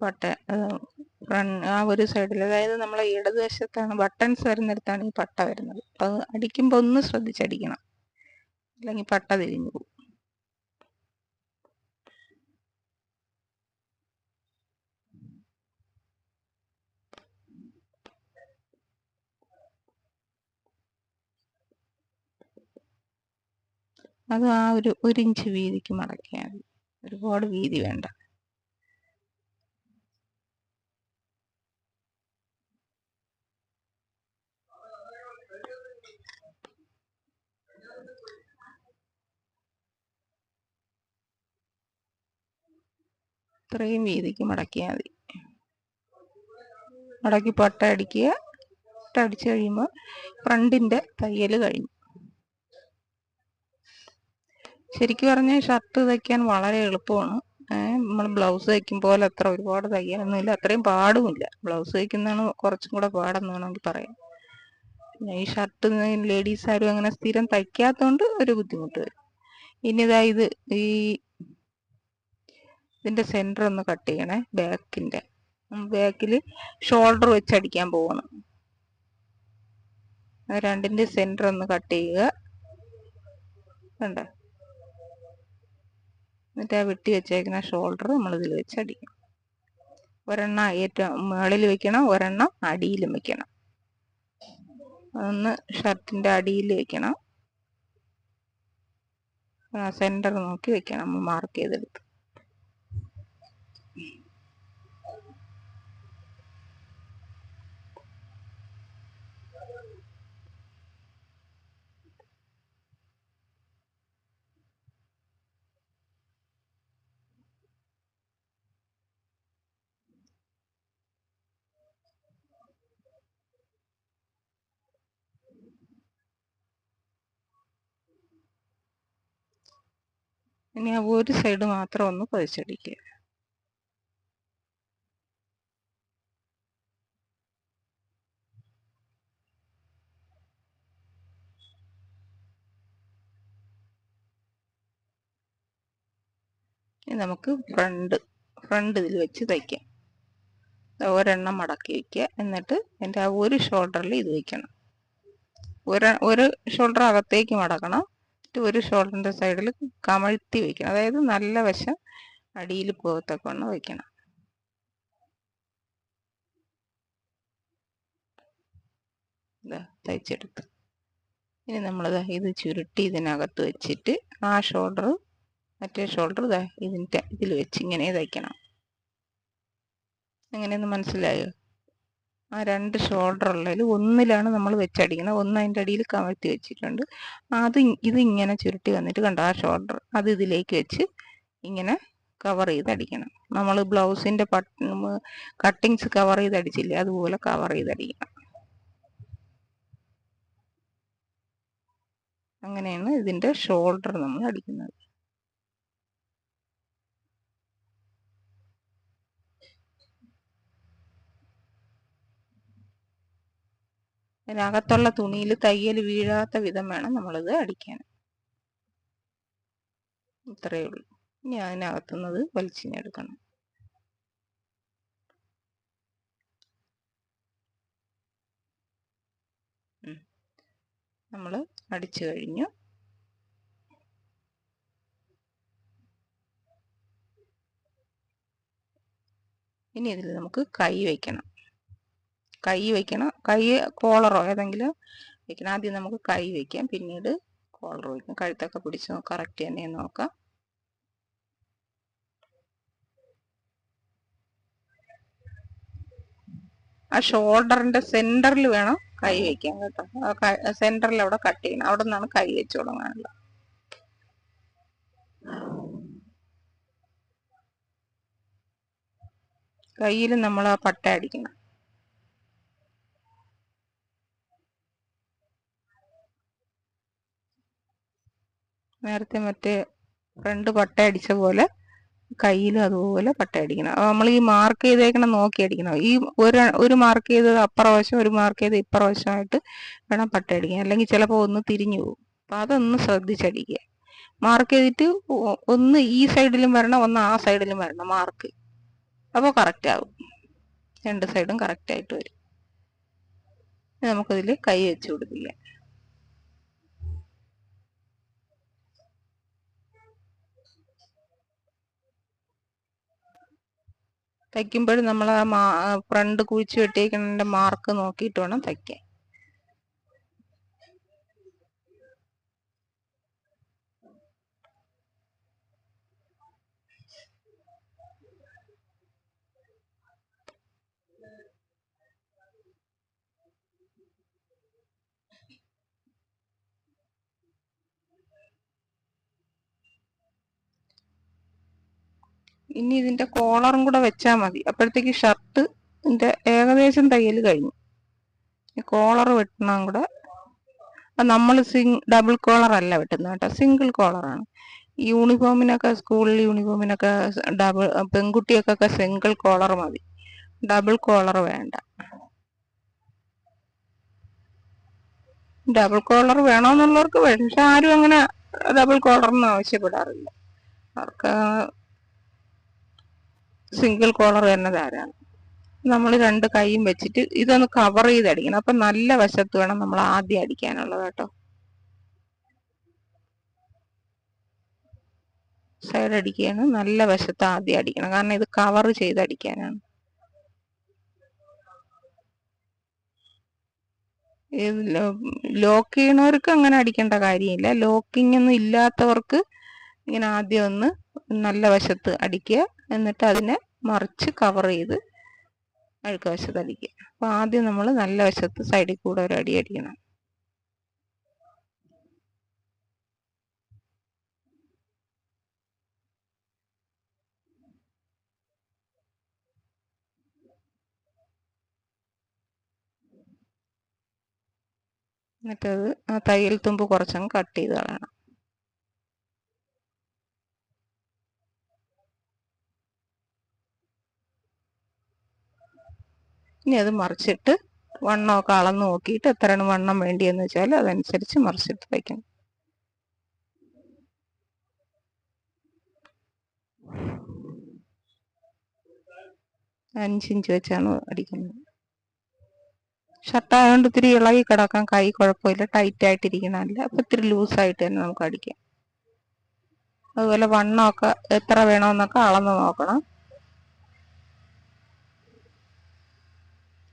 S1: പട്ട ആ ഒരു സൈഡിൽ, അതായത് നമ്മളെ ഇടതുവശത്താണ് ബട്ടൺസ് വരുന്നിടത്താണ് ഈ പട്ട വരുന്നത്. അത് അടിക്കുമ്പോൾ ഒന്ന് ശ്രദ്ധിച്ചടിക്കണം, അല്ലെങ്കിൽ പട്ട തിരിഞ്ഞു പോകും. അത് ആ ഒരു ഇഞ്ച് വീതിക്ക് മടക്കിയാൽ മതി, ഒരുപാട് വീതി വേണ്ട. ഇത്രയും വീതിക്ക് മടക്കിയാൽ മതി. മടക്കി പട്ട അടിക്കുക. പട്ട അടിച്ചു കഴിയുമ്പോൾ ഫ്രണ്ടിൻ്റെ തയ്യൽ കഴിഞ്ഞു. ശരിക്കും പറഞ്ഞാൽ ഷർട്ട് തയ്ക്കാൻ വളരെ എളുപ്പമാണ്. നമ്മൾ ബ്ലൗസ് തയ്ക്കും പോലെ അത്ര ഒരുപാട് തയ്യാനൊന്നുമില്ല, അത്രയും പാടുമില്ല. ബ്ലൗസ് തയ്ക്കുന്നതാണ് കുറച്ചും കൂടെ പാടെന്ന് വേണമെങ്കിൽ പറയാം. പിന്നെ ഈ ഷർട്ട് ലേഡീസ് ആരും അങ്ങനെ സ്ഥിരം തയ്ക്കാത്തതുകൊണ്ട് ഒരു ബുദ്ധിമുട്ട് വരും. ഇനി ഇതാ ഇതിൻ്റെ സെൻറ്റർ ഒന്ന് കട്ട് ചെയ്യണേ. ബാക്കിൽ ഷോൾഡർ വെച്ച് അടിക്കാൻ പോകണം. രണ്ടിൻ്റെ സെൻറ്റർ ഒന്ന് കട്ട് ചെയ്യുക. കണ്ടോ? എന്നിട്ട് ആ വെട്ടി വെച്ചേക്കുന്ന ഷോൾഡർ നമ്മളിതിൽ വെച്ച് അടിക്കണം. ഒരെണ്ണം ഏറ്റവും മുകളിൽ വെക്കണം, ഒരെണ്ണം അടിയിലും വെക്കണം. അതൊന്ന് ഷർട്ടിൻ്റെ അടിയിൽ വെക്കണം. സെൻറ്റർ നോക്കി വെക്കണം, നമ്മൾ മാർക്ക് ചെയ്തെടുത്ത്. ഇനി ആ ഒരു സൈഡ് മാത്രം ഒന്ന് പതിച്ചടിക്കുക. ഇനി നമുക്ക് ഫ്രണ്ട് ഇതിൽ വെച്ച് തയ്ക്കാം. ഒരെണ്ണം മടക്കി വയ്ക്കുക. എന്നിട്ട് എൻ്റെ ആ ഒരു ഷോൾഡറിൽ ഇത് വയ്ക്കണം. ഒരു ഷോൾഡർ അകത്തേക്ക് മടക്കണം. ഒരു ഷോൾഡറിൻ്റെ സൈഡിൽ കമഴ്ത്തി വയ്ക്കണം. അതായത് നല്ല വശം അടിയിൽ പോകത്തക്കൊണ്ട് വയ്ക്കണം. ഇതാ തയ്ച്ചെടുത്ത്. ഇനി നമ്മളിതാ ഇത് ചുരുട്ടി ഇതിനകത്ത് വെച്ചിട്ട് ആ ഷോൾഡർ, മറ്റേ ഷോൾഡർ ഇതാ ഇതിൽ വെച്ച് ഇങ്ങനെ തയ്ക്കണം. എങ്ങനെയൊന്ന് മനസ്സിലായോ? ആ രണ്ട് ഷോൾഡർ ഉള്ളതിൽ ഒന്നിലാണ് നമ്മൾ വെച്ചടിക്കണം, ഒന്ന് അതിൻ്റെ അടിയിൽ കമഴ്ത്തി വെച്ചിട്ടുണ്ട്. ഇതിങ്ങനെ ചുരുട്ടി വന്നിട്ട് കണ്ടോ, ആ ഷോൾഡർ അത് ഇതിലേക്ക് വെച്ച് ഇങ്ങനെ കവർ ചെയ്തടിക്കണം. നമ്മൾ ബ്ലൗസിൻ്റെ കട്ടിങ്സ് കവർ ചെയ്തടിച്ചില്ലേ, അതുപോലെ കവർ ചെയ്തടിക്കണം. അങ്ങനെയാണ് ഇതിൻ്റെ ഷോൾഡർ നമ്മൾ അടിക്കുന്നത്. അതിനകത്തുള്ള തുണിയിൽ തയ്യൽ വീഴാത്ത വിധം വേണം നമ്മളിത് അടിക്കാൻ. ഇത്രയേ ഉള്ളൂ. ഇനി അതിനകത്തുനിന്നത് വലിച്ചിഞ്ഞെടുക്കണം. നമ്മൾ അടിച്ചു കഴിഞ്ഞു. ഇനി ഇതിൽ നമുക്ക് കൈ വയ്ക്കണം. കൈ കോളറോ ഏതെങ്കിലും വയ്ക്കണം. ആദ്യം നമുക്ക് കൈ വയ്ക്കാം, പിന്നീട് കോളർ വയ്ക്കും. കഴുത്തൊക്കെ പിടിച്ച് കറക്റ്റ് തന്നെയെന്ന് നോക്കാം. ആ ഷോൾഡറിന്റെ സെന്ററിൽ വേണം കൈ വയ്ക്കാൻ കേട്ടോ. സെന്ററിൽ അവിടെ കട്ട് ചെയ്യണം. അവിടെ നിന്നാണ് കൈ വെച്ച് തുടങ്ങാനുള്ളത്. കയ്യിൽ നമ്മൾ ആ പട്ട അടിക്കണം. നേരത്തെ മറ്റേ ഫ്രണ്ട് പട്ട അടിച്ച പോലെ കയ്യിലും അതുപോലെ പട്ട അടിക്കണം. നമ്മൾ ഈ മാർക്ക് ചെയ്തേക്കണം നോക്കി അടിക്കണം. ഈ ഒരു മാർക്ക് ചെയ്തത് അപ്പുറവശം, ഒരു മാർക്ക് ചെയ്ത് ഇപ്പുറവശമായിട്ട് വേണം പട്ട അടിക്കാൻ. അല്ലെങ്കിൽ ചിലപ്പോൾ ഒന്ന് തിരിഞ്ഞു പോകും. അപ്പം അതൊന്ന് ശ്രദ്ധിച്ചടിക്കുക. മാർക്ക് ചെയ്തിട്ട് ഒന്ന് ഈ സൈഡിലും വരണം, ഒന്ന് ആ സൈഡിലും വരണം മാർക്ക്. അപ്പോൾ കറക്റ്റ് ആവും. രണ്ട് സൈഡും കറക്റ്റായിട്ട് വരും. നമുക്കതിൽ കൈ വെച്ച് കൊടുക്കില്ല. തയ്ക്കുമ്പോഴും നമ്മൾ ആ ഫ്രണ്ട് കുഴിച്ച് വെട്ടിയേക്കുന്നതിൻ്റെ മാർക്ക് നോക്കിയിട്ട് വേണം തയ്ക്കാൻ. ഇനി ഇതിന്റെ കോളറും കൂടെ വെച്ചാൽ മതി. അപ്പോഴത്തേക്ക് ഷർട്ടിന്റെ ഏകദേശം തയ്യൽ കഴിഞ്ഞു. കോളർ വെട്ടണം കൂടെ. നമ്മൾ ഡബിൾ കോളർ അല്ല വെട്ടുന്നത് കേട്ടോ, സിംഗിൾ കോളറാണ്. യൂണിഫോമിനൊക്കെ, സ്കൂൾ യൂണിഫോമിനൊക്കെ പെൺകുട്ടിയൊക്കെ സിംഗിൾ കോളർ മതി, ഡബിൾ കോളർ വേണ്ട. ഡബിൾ കോളർ വേണമെന്നുള്ളവർക്ക് വേണം, പക്ഷെ ആരും അങ്ങനെ ഡബിൾ കോളറൊന്നും ആവശ്യപ്പെടാറില്ല. അവർക്ക് സിംഗിൾ കോളർ തന്നെ ധാരാളം. നമ്മൾ രണ്ട് കൈയും വെച്ചിട്ട് ഇതൊന്ന് കവർ ചെയ്ത് അടിക്കണം. അപ്പം നല്ല വശത്ത് വേണം നമ്മൾ ആദ്യം അടിക്കാനുള്ളത് കേട്ടോ. സൈഡ് അടിക്കുകയാണ്, നല്ല വശത്ത് ആദ്യം അടിക്കണം. കാരണം ഇത് കവർ ചെയ്ത് അടിക്കാനാണ്. ലോക്ക് ചെയ്യണവർക്ക് അങ്ങനെ അടിക്കേണ്ട കാര്യമില്ല. ലോക്കിംഗ് ഒന്നും ഇല്ലാത്തവർക്ക് ഇങ്ങനെ ആദ്യം ഒന്ന് നല്ല വശത്ത് അടിക്കുക, എന്നിട്ട് അതിനെ മറിച്ച് കവർ ചെയ്ത് അഴുക്ക വശത്ത് അടിക്കുക. അപ്പൊ ആദ്യം നമ്മൾ നല്ല വശത്ത് സൈഡിൽ കൂടെ ഒരു അടി അടിക്കണം. എന്നിട്ടത് ആ തയ്യൽ തുമ്പ് കുറച്ചങ്ങ് കട്ട് ചെയ്ത് കളയണം. ഇനി അത് മറിച്ചിട്ട് വണ്ണമൊക്കെ അളന്ന് നോക്കിയിട്ട് എത്രയാണ് വണ്ണം വേണ്ടിയെന്ന് വെച്ചാൽ അതനുസരിച്ച് മറിച്ചിട്ട് തയ്ക്കണം. 5 ഇഞ്ച് വെച്ചാണ് അടിക്കുന്നത്. ഷർട്ടായതുകൊണ്ട് ഇത്തിരി ഇളകി കിടക്കാൻ കൈ കുഴപ്പമില്ല, ടൈറ്റ് ആയിട്ടിരിക്കണമല്ല. അപ്പം ഇത്തിരി ലൂസായിട്ട് തന്നെ നമുക്ക് അടിക്കാം. അതുപോലെ വണ്ണമൊക്കെ എത്ര വേണമെന്നൊക്കെ അളന്ന് നോക്കണം.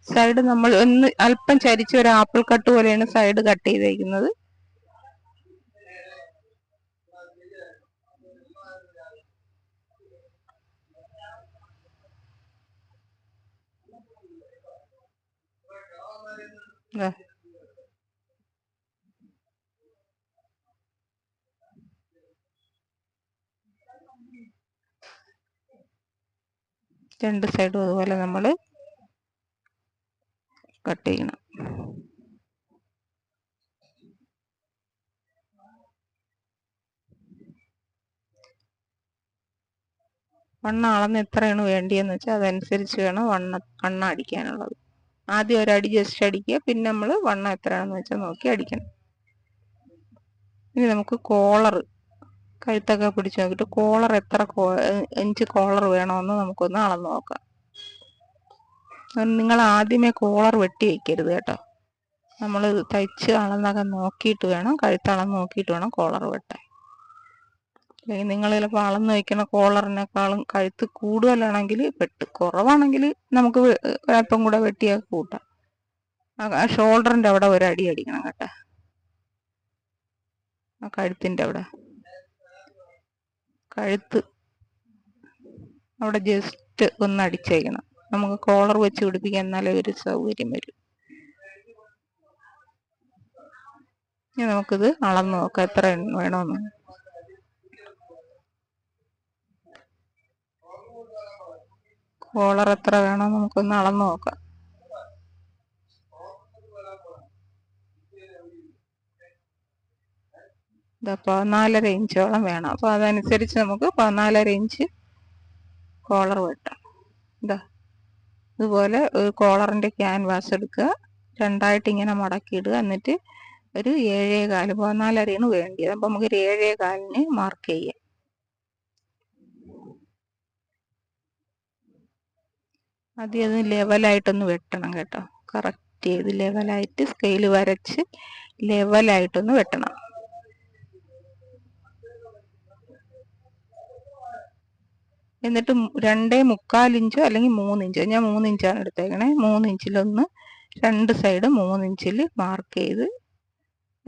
S1: സൈഡ് നമ്മൾ ഒന്ന് അല്പം ചരിച്ച് ഒരു ആപ്പിൾ കട്ട് പോലെയാണ് സൈഡ് കട്ട് ചെയ്തേക്കുന്നത്. രണ്ട് സൈഡും അതുപോലെ നമ്മൾ കട്ട് ചെയ്യണം. വണ്ണം അളന്ന് എത്രയാണ് വേണ്ടിയെന്ന് വെച്ചാൽ അതനുസരിച്ച് വേണം വണ്ണം അടിക്കാനുള്ളത്. ആദ്യം ഒരടി ജസ്റ്റ് അടിക്കുക, പിന്നെ നമ്മൾ വണ്ണം എത്രയാണെന്ന് വെച്ചാൽ നോക്കി അടിക്കണം. ഇനി നമുക്ക് കോളർ, കഴുത്തൊക്കെ പിടിച്ച് നോക്കിയിട്ട് കോളർ എത്ര ഇഞ്ച് കോളർ വേണമെന്ന് നമുക്കൊന്ന് അളന്ന് നോക്കാം. നിങ്ങൾ ആദ്യമേ കോളർ വെട്ടി വയ്ക്കരുത് കേട്ടോ. നമ്മൾ തയ്ച്ച് അളന്നൊക്കെ നോക്കിയിട്ട് വേണം, കഴുത്തളന്ന് നോക്കിയിട്ട് വേണം കോളർ വെട്ടാൻ. അല്ലെങ്കിൽ നിങ്ങൾ ചിലപ്പോൾ അളന്ന് വയ്ക്കുന്ന കോളറിനേക്കാളും കഴുത്ത് കൂടുതലാണെങ്കിൽ വെട്ട്, കുറവാണെങ്കിൽ നമുക്ക് അല്പം കൂടെ വെട്ടിയൊക്കെ കൂട്ടാം. ഷോൾഡറിൻ്റെ അവിടെ ഒരടി അടിക്കണം കേട്ടോ. ആ കഴുത്തിൻ്റെ അവിടെ കഴുത്ത് അവിടെ ജസ്റ്റ് ഒന്ന് അടിച്ചേക്കണം. നമുക്ക് കോളർ വെച്ച് പിടിപ്പിക്കാൻ എന്നാലേ ഒരു സൗകര്യം വരും. ഇനി നമുക്കിത് അളന്ന് നോക്കാം എത്ര വേണമെന്ന്. കോളർ എത്ര വേണമെന്ന് നമുക്കൊന്ന് അളന്ന് നോക്കാം. ഇതാ 14.5 ഇഞ്ചോളം വേണം. അപ്പോൾ അതനുസരിച്ച് നമുക്ക് 14.5 ഇഞ്ച് കോളർ വെട്ടാം. ഇതാ ഇതുപോലെ ഒരു കോളറിൻ്റെ ക്യാൻവാസ് എടുക്കുക, രണ്ടായിട്ട് ഇങ്ങനെ മടക്കിയിടുക. എന്നിട്ട് ഒരു 7.25, 14.5 വേണ്ടിയത്. അപ്പം നമുക്കൊരു 7.25 മാർക്ക് ചെയ്യാം. ആദ്യം അത് ലെവലായിട്ടൊന്ന് വെട്ടണം കേട്ടോ. കറക്റ്റ് ചെയ്ത് ലെവലായിട്ട് സ്കെയിൽ വരച്ച് ലെവലായിട്ടൊന്ന് വെട്ടണം. എന്നിട്ട് 2.25 ഇഞ്ചോ അല്ലെങ്കിൽ 3 ഇഞ്ചോ, ഞാൻ 3 ഇഞ്ചാണ് എടുത്തേക്കണേ. 3 ഇഞ്ചിലൊന്ന് രണ്ട് സൈഡ് 3 ഇഞ്ചിൽ മാർക്ക് ചെയ്ത്,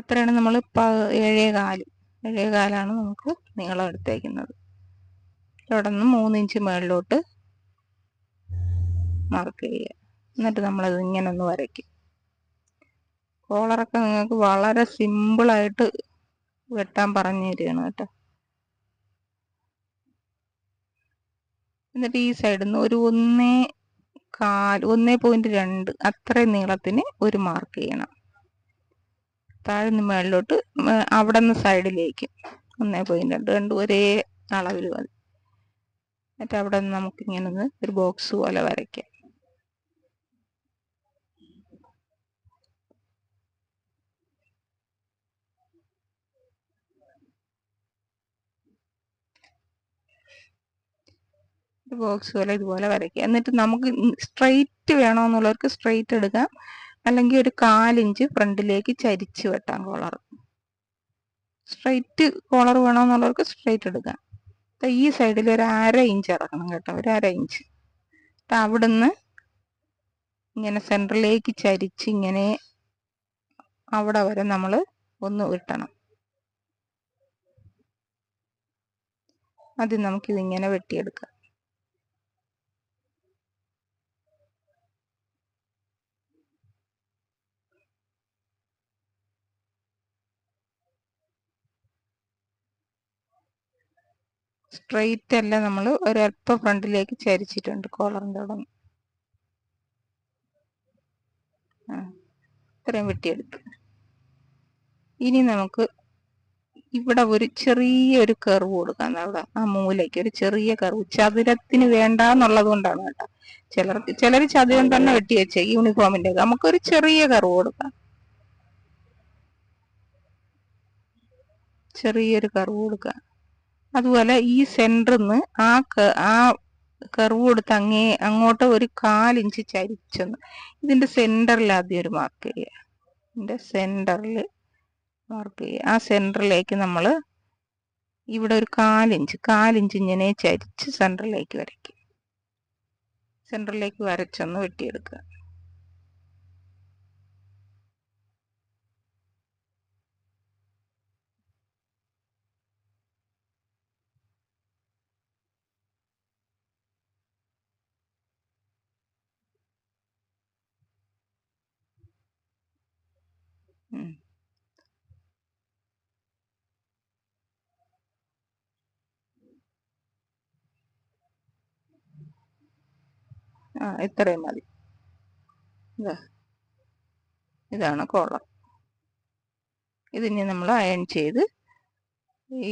S1: എത്രയാണ് നമ്മൾ 7.25 നമുക്ക് നീളം എടുത്തേക്കുന്നത്. ഇവിടെ നിന്ന് 3 ഇഞ്ച് മുകളിലോട്ട് മാർക്ക് ചെയ്യുക. എന്നിട്ട് നമ്മളത് ഇങ്ങനെ ഒന്ന് വരയ്ക്കും. കോളറൊക്കെ നിങ്ങൾക്ക് വളരെ സിമ്പിളായിട്ട് വെട്ടാൻ പറഞ്ഞു തരികയാണ് കേട്ടോ. എന്നിട്ട് ഈ സൈഡിൽ നിന്ന് ഒരു 1.2 അത്രയും നീളത്തിന് ഒരു മാർക്ക് ചെയ്യണം. താഴെ നിന്ന് മേളിലോട്ട്, അവിടെ നിന്ന് സൈഡിലേക്ക് 1.2 രണ്ടും ഒരേ അളവിൽ മതി. എന്നിട്ട് അവിടെ നിന്ന് നമുക്കിങ്ങനെ ഒരു ബോക്സ് പോലെ വരയ്ക്കാം. ബോക്സ് പോലെ ഇതുപോലെ വരയ്ക്കുക. എന്നിട്ട് നമുക്ക് സ്ട്രെയിറ്റ് വേണമെന്നുള്ളവർക്ക് സ്ട്രെയിറ്റ് എടുക്കാം, അല്ലെങ്കിൽ ഒരു 1/4 ഇഞ്ച് ഫ്രണ്ടിലേക്ക് ചരിച്ച് വെട്ടാം കോളർ. സ്ട്രെയിറ്റ് കോളർ വേണമെന്നുള്ളവർക്ക് സ്ട്രെയിറ്റ് എടുക്കാം. ഈ സൈഡിൽ ഒരു 1/2 ഇഞ്ച് ഇറക്കണം കേട്ടോ, ഒരു 1/2 ഇഞ്ച്. അവിടുന്ന് ഇങ്ങനെ സെൻറ്ററിലേക്ക് ചരിച്ച് ഇങ്ങനെ അവിടെ വരെ നമ്മൾ ഒന്ന് വെട്ടണം. ആദ്യം നമുക്കിതിങ്ങനെ വെട്ടിയെടുക്കാം. സ്ട്രെയിറ്റ് അല്ല, നമ്മൾ ഒരല്പം ഫ്രണ്ടിലേക്ക് ചരിച്ചിട്ടുണ്ട് കോളറിൻ്റെ അവിടെ. ഇത്രയും വെട്ടിയെടുത്ത് ഇനി നമുക്ക് ഇവിടെ ഒരു ചെറിയൊരു കർവ് കൊടുക്കാം. അവിടെ ആ മൂലയ്ക്ക് ഒരു ചെറിയ കർവ്, ചതുരത്തിന് വേണ്ട എന്നുള്ളത് കൊണ്ടാണ് കേട്ടോ. ചിലർ ചതുരം തന്നെ വെട്ടി വെച്ചേ യൂണിഫോമിന്റെ. നമുക്കൊരു ചെറിയ കർവ് കൊടുക്കാം, ചെറിയൊരു കർവ് കൊടുക്കാം. അതുപോലെ ഈ സെന്ററിന്ന് ആ കർവ് കൊടുത്ത് അങ്ങോട്ട് ഒരു 1/4 ഇഞ്ച് ചരിച്ചൊന്ന് ഇതിന്റെ സെന്ററിൽ ആദ്യം ഒരു മാർക്ക് ചെയ്യുക. ഇതിന്റെ സെന്ററിൽ മാർക്ക് ചെയ്യുക. ആ സെന്ററിലേക്ക് നമ്മൾ ഇവിടെ ഒരു 1/4 ഇഞ്ച് ഇങ്ങനെ ചരിച്ച് സെന്ററിലേക്ക് വരയ്ക്കും. സെന്ററിലേക്ക് വരച്ചൊന്ന് വെട്ടിയെടുക്കുക. ഇത്രയും മതി. ഇതാണ് കോളർ. ഇതിനി നമ്മൾ അയൺ ചെയ്ത്,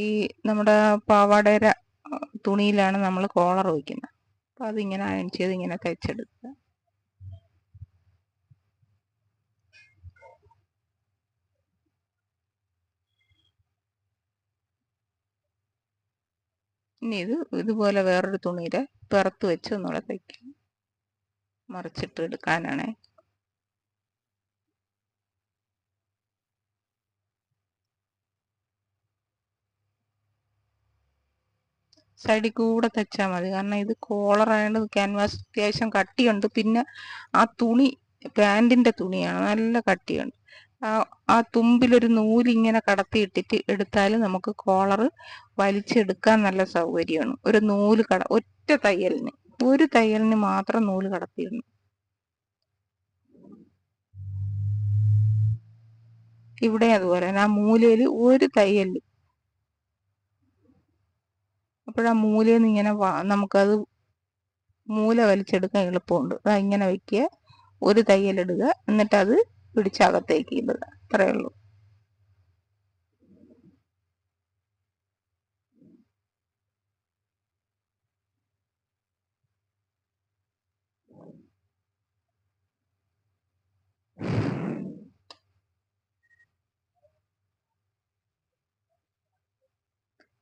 S1: ഈ നമ്മുടെ പാവാടയുടെ തുണിയിലാണ് നമ്മൾ കോളർ വയ്ക്കുന്നത്. അപ്പം അതിങ്ങനെ അയൺ ചെയ്ത് ഇങ്ങനെ തയ്ച്ചെടുക്കുക. ഇനി ഇതുപോലെ വേറൊരു തുണിയുടെ പുറത്ത് വെച്ച് ഒന്നുകൂടെ തയ്ക്കാം. മറിച്ചിട്ട് എടുക്കാനാണേ. സൈഡിൽ കൂടെ തയ്ച്ചാൽ മതി, കാരണം ഇത് കോളർ ആയതുകൊണ്ട് ക്യാൻവാസ് അത്യാവശ്യം കട്ടിയുണ്ട്. പിന്നെ ആ തുണി പാൻറ്റിൻ്റെ തുണിയാണ്, നല്ല കട്ടിയുണ്ട്. ആ തുമ്പിലൊരു നൂലിങ്ങനെ കടത്തിയിട്ടിട്ട് എടുത്താൽ നമുക്ക് കോളർ വലിച്ചെടുക്കാൻ നല്ല സൗകര്യമാണ്. ഒരു നൂല് ഒറ്റ തയ്യലിന്, ഒരു തയ്യലിന് മാത്രം നൂല് കടത്തിയിടണം. ഇവിടെ അതുപോലെ തന്നെ ആ മൂലയിൽ ഒരു തയ്യല്, അപ്പോഴാ മൂലയിൽ നിന്ന് ഇങ്ങനെ നമുക്കത് മൂല വലിച്ചെടുക്കാൻ എളുപ്പമുണ്ട്. ഇങ്ങനെ വെക്കുക, ഒരു തയ്യലിടുക, എന്നിട്ട് അത് പിടിച്ചകത്തേക്ക് ഇടുക, അത്രയേ ഉള്ളൂ.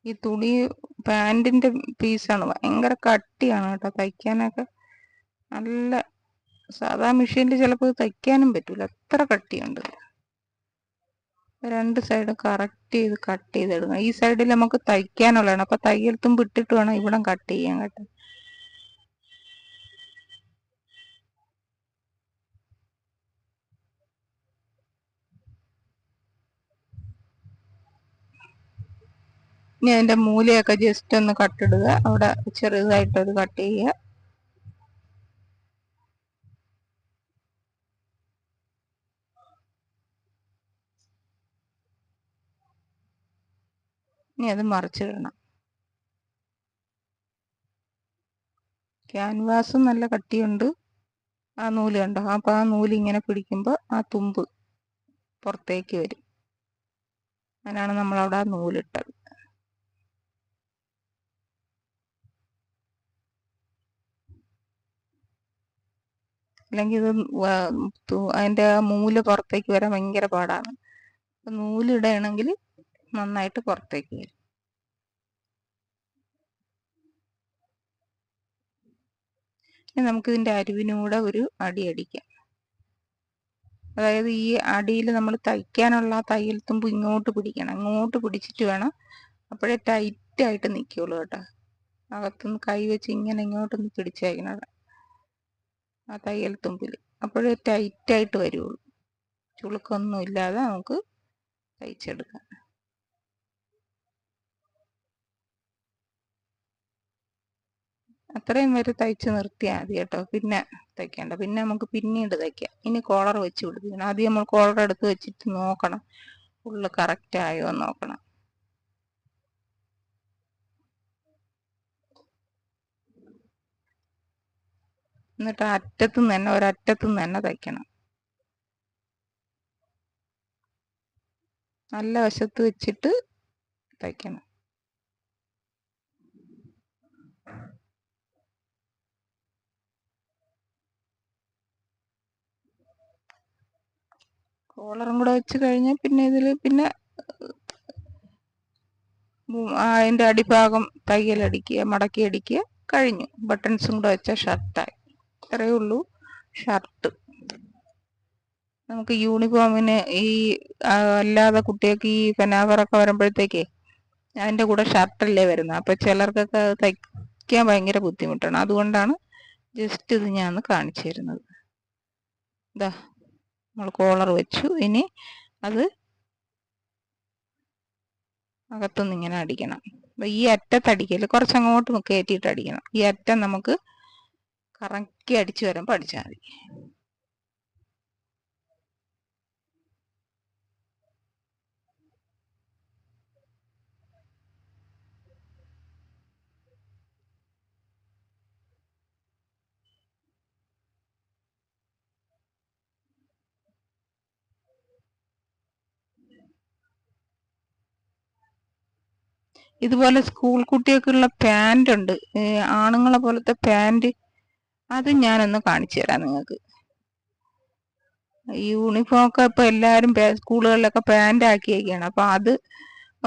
S1: ഈ തുണി പാൻറ്റിന്റെ പീസാണ്, ഭയങ്കര കട്ടിയാണ് കേട്ടോ തയ്ക്കാനൊക്കെ. നല്ല സാധാ മെഷീനിൽ ചിലപ്പോൾ തയ്ക്കാനും പറ്റൂല, അത്ര കട്ടിയുണ്ട്. രണ്ട് സൈഡും കറക്റ്റ് ചെയ്ത് കട്ട് ചെയ്തെടുക്കണം. ഈ സൈഡിൽ നമുക്ക് തയ്ക്കാനുള്ളതാണ്, അപ്പൊ തയ്യൽ തുമ്പ് ഇട്ടിട്ട് വേണം ഇവിടെ കട്ട് ചെയ്യാൻ കേട്ടോ. ഇനി അതിന്റെ മൂലയൊക്കെ ജസ്റ്റ് ഒന്ന് കട്ടിടുക, അവിടെ ചെറുതായിട്ടൊരു കട്ട് ചെയ്യുക. ഇനി അത് മറിച്ചിടണം. ക്യാൻവാസും നല്ല കട്ടിയുണ്ട്. ആ നൂല് കണ്ടോ, അപ്പൊ ആ നൂല് ഇങ്ങനെ പിടിക്കുമ്പോൾ ആ തുമ്പ് പുറത്തേക്ക് വരും. അതിനാണ് നമ്മളവിടെ ആ നൂലിട്ടത്. അല്ലെങ്കിൽ ഇത് അതിന്റെ ആ മൂല പുറത്തേക്ക് വരാൻ ഭയങ്കര പാടാണ്. നൂലിടണമെങ്കിൽ നന്നായിട്ട് പുറത്തേക്ക് വരും. ഇനി നമുക്ക് ഇതിന്റെ അരിവിനൂടെ ഒരു അടി അടിക്കാം. അതായത് ഈ അടിയിൽ നമ്മൾ തയ്ക്കാനുള്ള തയ്യൽ തുമ്പ് ഇങ്ങോട്ട് പിടിക്കണം, ഇങ്ങോട്ട് പിടിച്ചിട്ട് വേണം, അപ്പോഴേ ടൈറ്റായിട്ട് നിൽക്കുള്ളൂ കേട്ടോ. അകത്തുനിന്ന് കൈ വെച്ച് ഇങ്ങനെ ഇങ്ങോട്ടൊന്ന് പിടിച്ചേക്കണം ആ തയ്യൽ തുമ്പിൽ, അപ്പോഴേ ടൈറ്റായിട്ട് വരുള്ളൂ. ചുളുക്കൊന്നും ഇല്ലാതെ നമുക്ക് തയ്ച്ചെടുക്കാം. അത്രയും വരെ തയ്ച്ച് നിർത്തിയാൽ മതി കേട്ടോ, പിന്നെ തയ്ക്കേണ്ട. പിന്നെ നമുക്ക് പിന്നീട് തയ്ക്കാം. ഇനി കോളർ വെച്ച് പിടിപ്പിക്കണം. ആദ്യം നമ്മൾ കോളർ എടുത്ത് വെച്ചിട്ട് നോക്കണം, ഫുള്ള് കറക്റ്റ് ആയോ എന്ന് നോക്കണം. എന്നിട്ട് അറ്റത്തുനിന്ന് തന്നെ, ഒരറ്റത്തുനിന്ന് തന്നെ തയ്ക്കണം. നല്ല വശത്ത് വെച്ചിട്ട് തയ്ക്കണം. കോളറും കൂടെ വെച്ച് കഴിഞ്ഞാൽ പിന്നെ ഇതിൽ പിന്നെ അതിൻ്റെ അടിഭാഗം തയ്യലടിക്കുക, മടക്കി അടിക്കുക, കഴിഞ്ഞു. ബട്ടൺസും കൂടെ വെച്ച ഷർട്ടായി. ഇത്രയേ ഉള്ളൂ ഷർട്ട്. നമുക്ക് യൂണിഫോമിന് ഈ അല്ലാതെ കുട്ടികൾക്ക് ഈ പെനാവറൊക്കെ വരുമ്പോഴത്തേക്കേ അതിൻ്റെ കൂടെ ഷർട്ടല്ലേ വരുന്നത്. അപ്പോൾ ചിലർക്കൊക്കെ തയ്ക്കാൻ ഭയങ്കര ബുദ്ധിമുട്ടാണ്. അതുകൊണ്ടാണ് ജസ്റ്റ് ഇത് ഞാൻ കാണിച്ചു തരുന്നത്. ഇതാ നമ്മൾ കോളർ വെച്ചു. ഇനി അത് അകത്തുനിന്ന് ഇങ്ങനെ അടിക്കണം. അപ്പം ഈ അറ്റത്തടിക്കല് കുറച്ചങ്ങോട്ട് കയറ്റിയിട്ട് അടിക്കണം. ഈ അറ്റം നമുക്ക് കറക്കി അടിച്ചു വരാൻ പഠിച്ചാൽ മതി. ഇതുപോലെ സ്കൂൾ കുട്ടികൾക്കുള്ള പാൻ്റ് ഉണ്ട്, ആണുങ്ങളെ പോലത്തെ പാൻ്റ്. അത് ഞാനൊന്ന് കാണിച്ചു തരാം നിങ്ങൾക്ക്. യൂണിഫോം ഒക്കെ ഇപ്പൊ എല്ലാവരും സ്കൂളുകളിലൊക്കെ പാൻ്റ് ആക്കിയൊക്കെയാണ്. അപ്പൊ അത്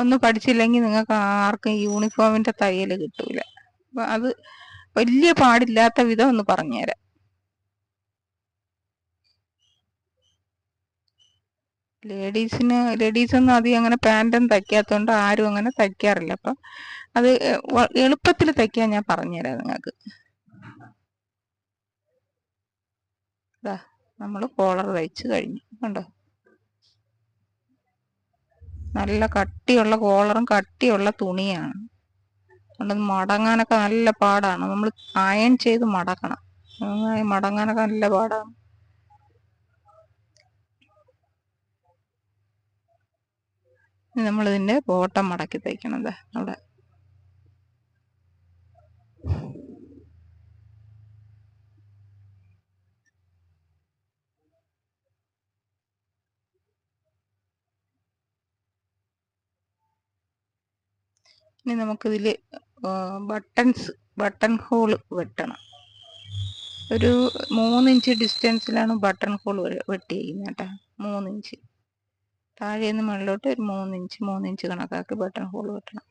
S1: ഒന്ന് പഠിച്ചില്ലെങ്കിൽ നിങ്ങൾക്ക് ആർക്കും യൂണിഫോമിന്റെ തയ്യൽ കിട്ടൂല. അപ്പൊ അത് വലിയ പാടില്ലാത്ത വിധം ഒന്ന് പറഞ്ഞുതരാം. ലേഡീസൊന്നും അധികം അങ്ങനെ പാൻറ്റൊന്നും തയ്ക്കാത്തതുകൊണ്ട് ആരും അങ്ങനെ തയ്ക്കാറില്ല. അപ്പം അത് എളുപ്പത്തിൽ തയ്ക്കാൻ ഞാൻ പറഞ്ഞുതരാം നിങ്ങൾക്ക്. നമ്മൾ കോളർ തയ്ച്ച് കഴിഞ്ഞു കണ്ടോ. നല്ല കട്ടിയുള്ള കോളറും കട്ടിയുള്ള തുണിയാണ്. അതുകൊണ്ട് മടങ്ങാനൊക്കെ നല്ല പാടാണ്. നമ്മൾ അയൺ ചെയ്ത് മടക്കണം. മടങ്ങാനൊക്കെ നല്ല പാടാണ്. നമ്മളിതിൻ്റെ ബോട്ടം മടക്കി തയ്ക്കണത് അവിടെ. ഇനി നമുക്കിതിൽ ബട്ടൺ ഹോൾ വെട്ടണം. ഒരു 3 ഇഞ്ച് ഡിസ്റ്റൻസിലാണ് ബട്ടൺ ഹോൾ വെട്ടിയിരിക്കുന്നത് കേട്ടോ. 3 ഇഞ്ച് താഴേന്ന് മുകളിലോട്ട് ഒരു 3 ഇഞ്ച് കണക്കാക്കി ബട്ടൺ ഹോൾ വെട്ടണം.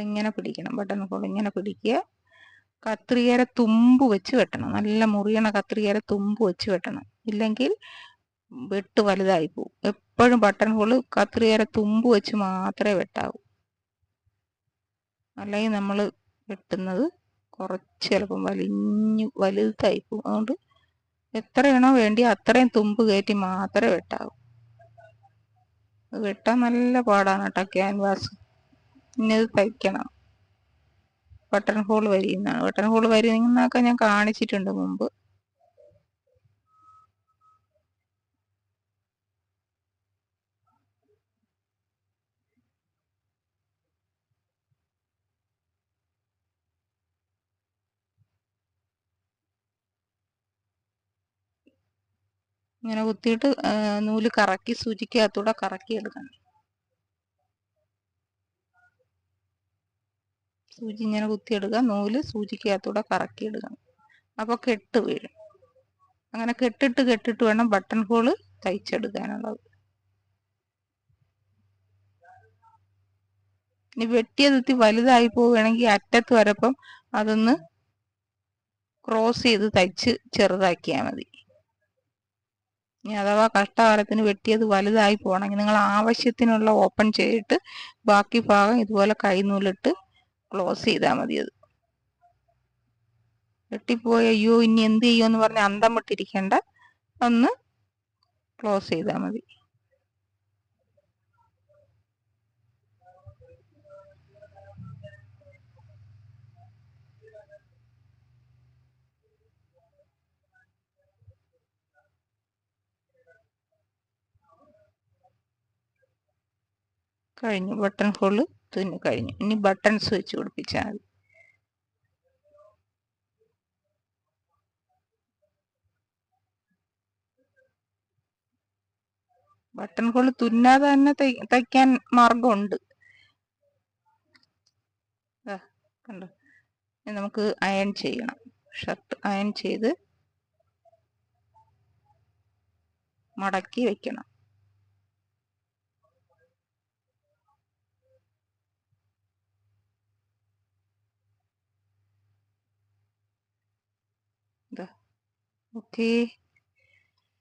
S1: ഇങ്ങനെ പിടിക്കണം. ബട്ടൺ ഹോൾ ഇങ്ങനെ പിടിക്കുക. കത്രികയുടെ തുമ്പ് വെച്ച് വെട്ടണം. നല്ല മുറിയണ കത്രികയുടെ തുമ്പ് വെച്ച് വെട്ടണം. ഇല്ലെങ്കിൽ വെട്ട് വലുതായി പോകും. എപ്പോഴും ബട്ടൺ ഹോൾ കത്രികയുടെ തുമ്പ് വെച്ച് മാത്രമേ വെട്ടാവൂ. അല്ലെങ്കിൽ നമ്മൾ വെട്ടുന്നത് കുറച്ച് ചിലപ്പം വലുതായി പോകും. അതുകൊണ്ട് എത്രയാണോ വേണ്ടി അത്രയും തുമ്പ് കയറ്റി മാത്രമേ വെട്ടാവൂ. വെട്ടാൻ നല്ല പാടാണ് കേട്ടോ ക്യാൻവാസ്. ഇന്നത് തയ്ക്കണം. ബട്ടൺ ഹോൾ വരിയുന്നതാണ്. ബട്ടൺ ഹോൾ വരിയുന്നതൊക്കെ ഞാൻ കാണിച്ചിട്ടുണ്ട് മുമ്പ്. ഇങ്ങനെ കുത്തിയിട്ട് നൂല് കറക്കി സൂചിക്കകത്തൂടെ കറക്കി എടുക്കണം. സൂചി ഇങ്ങനെ കുത്തിയെടുക്കുക. നൂല് സൂചിക്കകത്തൂടെ കറക്കി എടുക്കണം. അപ്പോൾ കെട്ട് വീഴും. അങ്ങനെ കെട്ടിട്ട് വേണം ബട്ടൺ ഹോള് തയ്ച്ചെടുക്കാനുള്ളത്. ഇനി വെട്ടിയത് വലുതായി പോവുകയാണെങ്കിൽ അറ്റത്ത് വരപ്പം അതൊന്ന് ക്രോസ് ചെയ്ത് തയ്ച്ച് ചെറുതാക്കിയാൽ മതി. ഇനി അഥവാ കഷ്ടകാലത്തിന് വെട്ടിയത് വലുതായി പോകണമെങ്കിൽ നിങ്ങൾ ആവശ്യത്തിനുള്ള ഓപ്പൺ ചെയ്തിട്ട് ബാക്കി ഭാഗം ഇതുപോലെ കൈനൂലിട്ട് ക്ലോസ് ചെയ്താൽ മതി. അത് വെട്ടിപ്പോയി അയ്യോ ഇനി എന്ത് ചെയ്യുമെന്ന് പറഞ്ഞ് അന്തം വിട്ടിരിക്കേണ്ട, ഒന്ന് ക്ലോസ് ചെയ്താൽ മതി. കഴിഞ്ഞു. ബട്ടൺ ഹോള് തുന്നി കഴിഞ്ഞു. ഇനി ബട്ടൺസ് വെച്ച് പിടിപ്പിച്ചാൽ മതി. ബട്ടൺ ഹോള് തുന്നാതെ തന്നെ തയ്ക്കാൻ മാർഗമുണ്ട്. കണ്ടോ? നമുക്ക് അയൺ ചെയ്യണം. ഷർട്ട് അയൺ ചെയ്ത് മടക്കി വെക്കണം. ഓക്കേ.